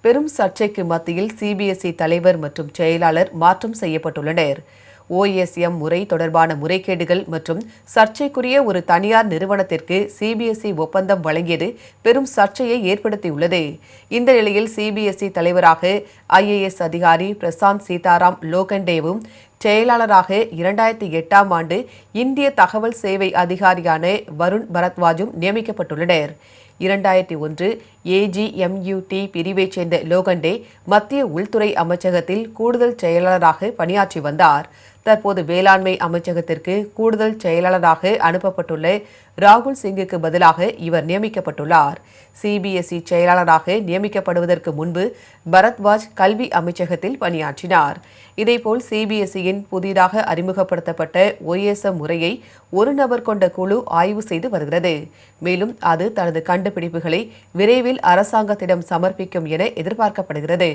பெரும் சர்ச்சைக்கு மத்தியில் சிபிஎஸ்இ தலைவர் மற்றும் செயலாளர் மாற்றம் செய்யப்பட்டுள்ளனர். ஓஎஸ்எம் முறை தொடர்பான முறைகேடுகள் மற்றும் சர்ச்சைக்குரிய ஒரு தனியார் நிறுவனத்திற்கு சிபிஎஸ்இ ஒப்பந்தம் வழங்கியது பெரும் சர்ச்சையை ஏற்படுத்தியுள்ளது. இந்த நிலையில் சிபிஎஸ்இ தலைவராக ஐஏஎஸ் அதிகாரி பிரசாந்த் சீதாராம் லோகண்டேவும், செயலாளராக 2008ஆம் ஆண்டு இந்திய தகவல் சேவை அதிகாரியான வருண் பரத்வாஜும் நியமிக்கப்பட்டுள்ளனர். 2001 ஏஜிஎம்யூடி பிரிவைச் சேர்ந்த லோகண்டே மத்திய உள்துறை அமைச்சகத்தில் கூடுதல் செயலாளராக பணியாற்றி வந்தார். தற்போது வேளாண்மை அமைச்சகத்திற்கு கூடுதல் செயலாளராக அனுப்பப்பட்டுள்ள ராகுல் சிங்குக்கு பதிலாக இவர் நியமிக்கப்பட்டுள்ளார். சிபிஎஸ்இ செயலாளராக நியமிக்கப்படுவதற்கு முன்பு பரத்வாஜ் கல்வி அமைச்சகத்தில் பணியாற்றினார். இதேபோல் சிபிஎஸ்இயின் புதிதாக அறிமுகப்படுத்தப்பட்ட ஓஎஸ்எம் முறையை ஒரு நபர் கொண்ட குழு ஆய்வு செய்து வருகிறது. மேலும் அது தனது கண்டுபிடிப்புகளை விரைவில் அரசாங்கத்திடம் சமர்ப்பிக்கும் என எதிர்பார்க்கப்படுகிறது.